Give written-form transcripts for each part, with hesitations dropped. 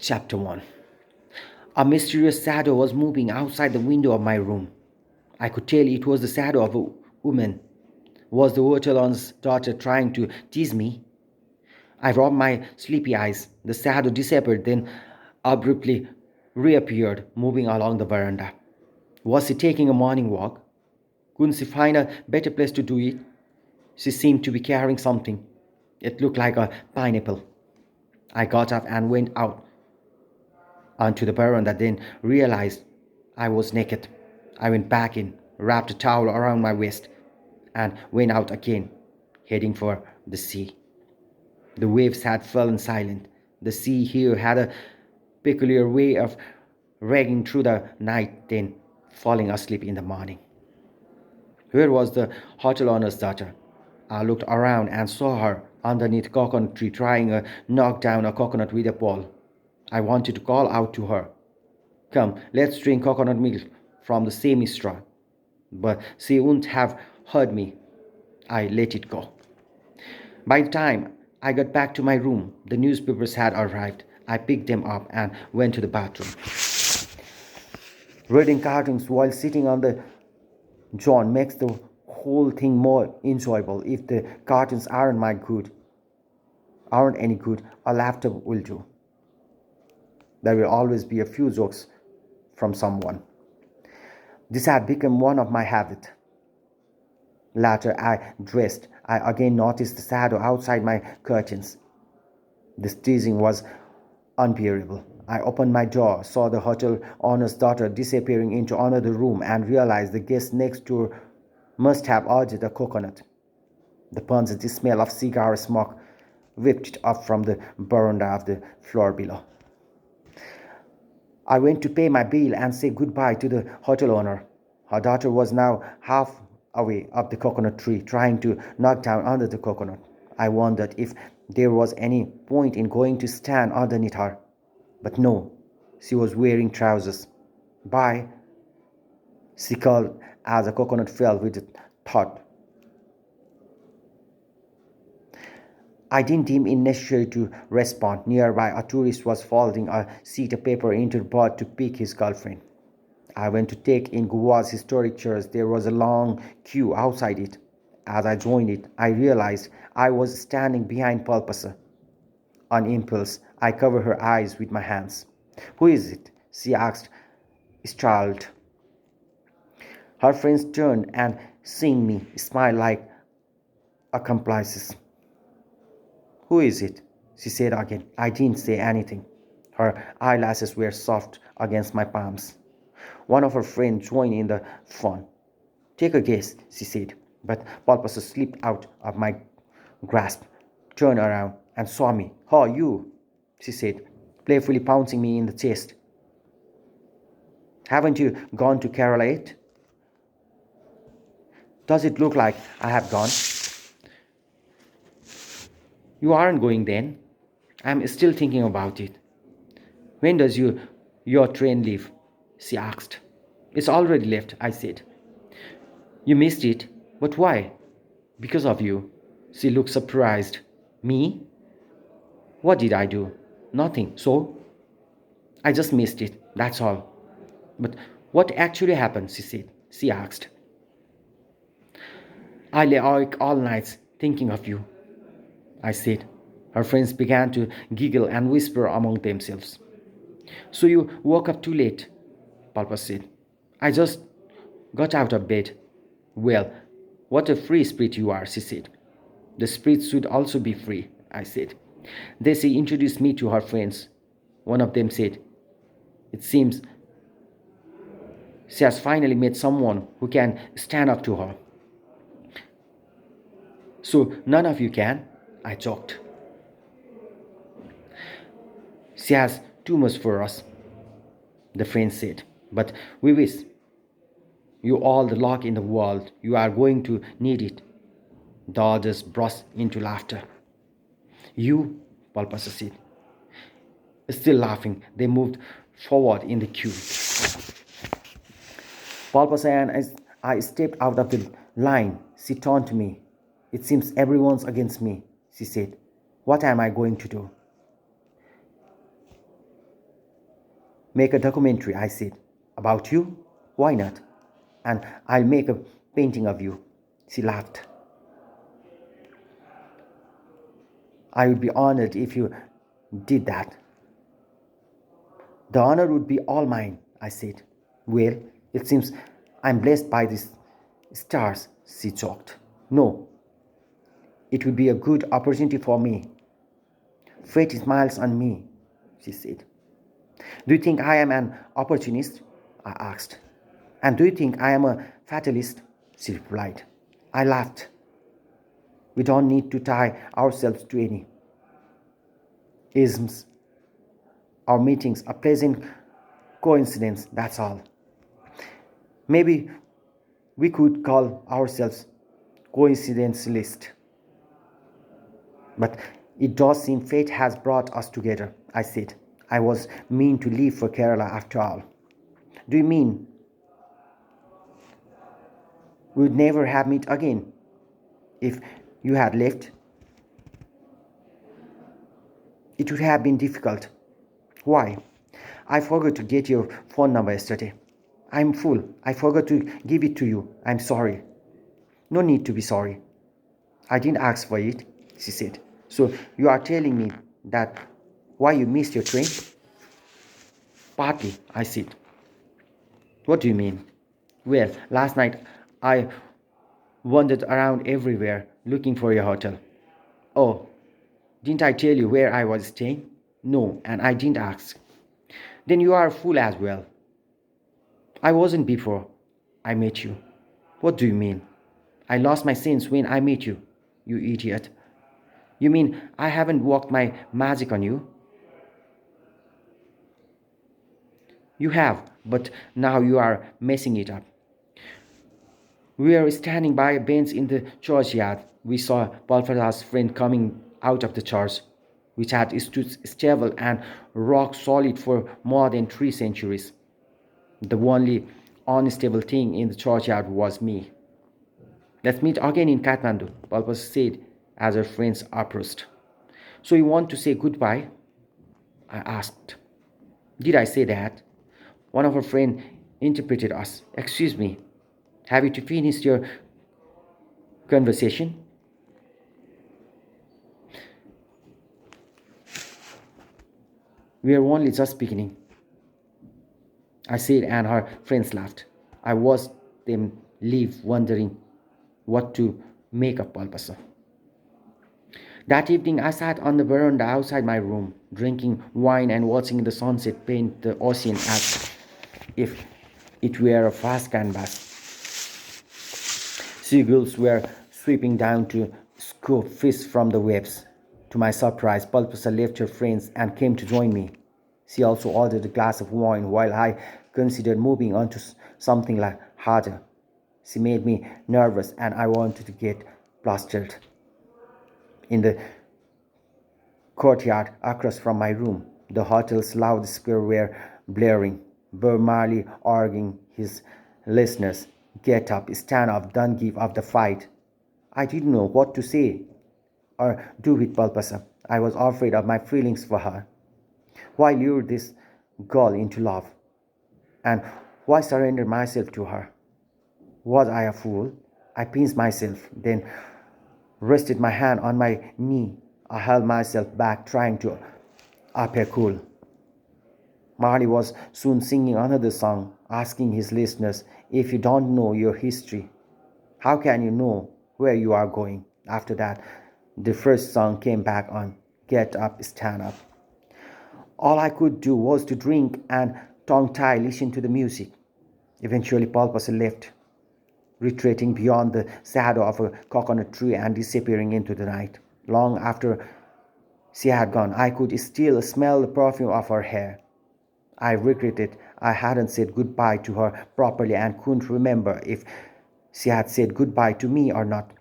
Chapter 1. A mysterious shadow was moving outside the window of my room. I could tell it was the shadow of a woman. Was the Ortolan's daughter trying to tease me? I rubbed my sleepy eyes. The shadow disappeared, then abruptly reappeared, moving along the veranda. Was she taking a morning walk? Couldn't she find a better place to do it? She seemed to be carrying something. It looked like a pineapple. I got up and went out onto the veranda, then realized I was naked. I went back in, wrapped a towel around my waist, and went out again, heading for the sea. The waves had fallen silent. The sea here had a peculiar way of raging through the night, then falling asleep in the morning. Where was the hotel owner's daughter? I looked around and saw her underneath a coconut tree trying to knock down a coconut with a pole. I wanted to call out to her, "Come, let's drink coconut milk from the same straw." But she wouldn't have heard me. I let it go. By the time I got back to my room, the newspapers had arrived. I picked them up and went to the bathroom. Reading cartoons while sitting on the john makes the whole thing more enjoyable. If the cartoons aren't any good, a laptop will do. There will always be a few jokes from someone. This had become one of my habits. Later I dressed. I again noticed the shadow outside my curtains. This teasing was unbearable. I opened my door, saw the hotel owner's daughter disappearing into another room, and realized the guest next door must have ordered a coconut. The pungent smell of cigar smoke whipped up from the veranda of the floor below. I went to pay my bill and say goodbye to the hotel owner. Her daughter was now half away up the coconut tree, trying to knock down under the coconut. I wondered if there was any point in going to stand underneath her. But no, she was wearing trousers. "Bye," she called as the coconut fell with a thud. I didn't deem it necessary to respond. Nearby, a tourist was folding a sheet of paper into the pot to pick his girlfriend. I went to take in Goa's historic church. There was a long queue outside it. As I joined it, I realized I was standing behind PALPASA. On impulse, I covered her eyes with my hands. "Who is it?" she asked, startled. Her friends turned and, seeing me, smiled like accomplices. "Who is it?" she said again. I didn't say anything. Her eyelashes were soft against my palms. One of her friends joined in the fun. "Take a guess," she said. But Palpasa slipped out of my grasp, turned around, and saw me. "Oh, you," she said, playfully pouncing me in the chest. "Haven't you gone to Kerala yet?" "Does it look like I have gone?" "You aren't going then?" "I'm still thinking about it." "When does your train leave?" she asked. "It's already left," I said. "You missed it? But why?" "Because of you." She looked surprised. "Me? What did I do?" "Nothing. So?" "I just missed it, that's all." "But what actually happened?" she asked. "I lay awake all nights thinking of you," I said. Her friends began to giggle and whisper among themselves. "So you woke up too late," Papa said. "I just got out of bed." "Well, what a free spirit you are," she said. "The spirits should also be free," I said. Then she introduced me to her friends. One of them said, "It seems she has finally met someone who can stand up to her." "So none of you can?" I joked. "She has too much for us," the friend said. "But we wish you all the luck in the world. You are going to need it." The others burst into laughter. "You," Palpasa said. Still laughing, they moved forward in the queue. Palpasa and I stepped out of the line. She turned to me. "It seems everyone's against me," she said. "What am I going to do?" Make a documentary, I said. About you? Why not? And I'll make a painting of you. She laughed. I would be honored if you did that. The honor would be all mine, I said. Well, it seems I'm blessed by these stars, she choked. No, it would be a good opportunity for me. Fate smiles on me, she said. Do you think I am an opportunist? I asked. And do you think I am a fatalist? She replied. I laughed. We don't need to tie ourselves to any isms. Our meetings are pleasant coincidence, that's all. Maybe we could call ourselves coincidentalist. But it does seem fate has brought us together, I said. I was mean to leave for Kerala after all. Do you mean we would never have met again if you had left? It would have been difficult. Why? I forgot to get your phone number yesterday. I'm full. I forgot to give it to you. I'm sorry. No need to be sorry. I didn't ask for it, she said. So you are telling me that why you missed your train? Partly, I said. What do you mean? Well, last night I wandered around everywhere looking for your hotel. Oh, didn't I tell you where I was staying? No, and I didn't ask. Then you are a fool as well. I wasn't before I met you. What do you mean? I lost my sense when I met you, you idiot. You mean I haven't worked my magic on you? You have, but now you are messing it up. We were standing by a bench in the churchyard. We saw Palpasa's friend coming out of the church, which had stood stable and rock solid for more than 3 centuries. The only unstable thing in the churchyard was me. Let's meet again in Kathmandu, Palpas said as her friends approached. So you want to say goodbye? I asked. Did I say that? One of her friends interpreted us. Excuse me, have you to finish your conversation? We are only just beginning, I said, and her friends laughed. I watched them leave, wondering what to make of Palpasa. That evening, I sat on the veranda outside my room, drinking wine and watching the sunset paint the ocean as if it were a vast canvas. Seagulls were sweeping down to scoop fish from the waves. To my surprise, Palpasa left her friends and came to join me. She also ordered a glass of wine while I considered moving on to something like harder. She made me nervous and I wanted to get plastered. In the courtyard across from my room, the hotel's loudspeakers were blaring, Bob Marley urging his listeners, get up, stand up, don't give up the fight. I didn't know what to say or do with Palpasa. I was afraid of my feelings for her. Why lure this girl into love? And why surrender myself to her? Was I a fool? I pinched myself, then rested my hand on my knee. I held myself back, trying to appear cool. Marley was soon singing another song, asking his listeners, if you don't know your history, how can you know where you are going? After that, the first song came back on, Get Up, Stand Up. All I could do was to drink and tongue-tie listen to the music. Eventually, Palpasa left, retreating beyond the shadow of a coconut tree and disappearing into the night. Long after she had gone, I could still smell the perfume of her hair. I regretted I hadn't said goodbye to her properly and couldn't remember if she had said goodbye to me or not.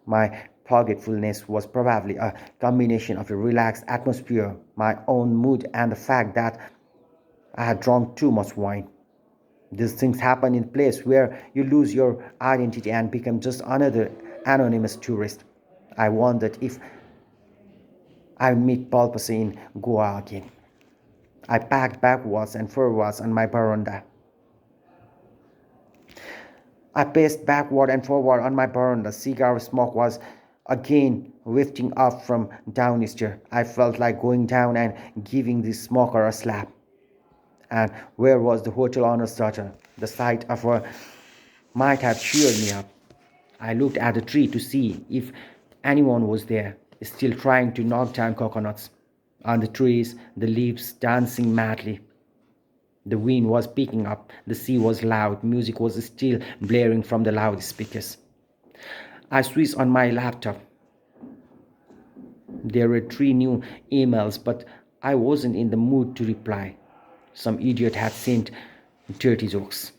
My forgetfulness was probably a combination of a relaxed atmosphere, my own mood, and the fact that I had drunk too much wine. These things happen in a place where you lose your identity and become just another anonymous tourist. I wondered if I would meet Palpasa in Goa again. I packed backwards and forwards on my veranda. I paced backward and forward on my veranda. Cigar smoke was again wafting up from downstairs. I felt like going down and giving the smoker a slap. And where was the hotel owner's daughter? The sight of her might have cheered me up. I looked at the tree to see if anyone was there, still trying to knock down coconuts. On the trees, the leaves dancing madly. The wind was picking up, the sea was loud, music was still blaring from the loudspeakers. I switched on my laptop. There were 3 new emails, but I wasn't in the mood to reply. Some idiot had sent dirty jokes.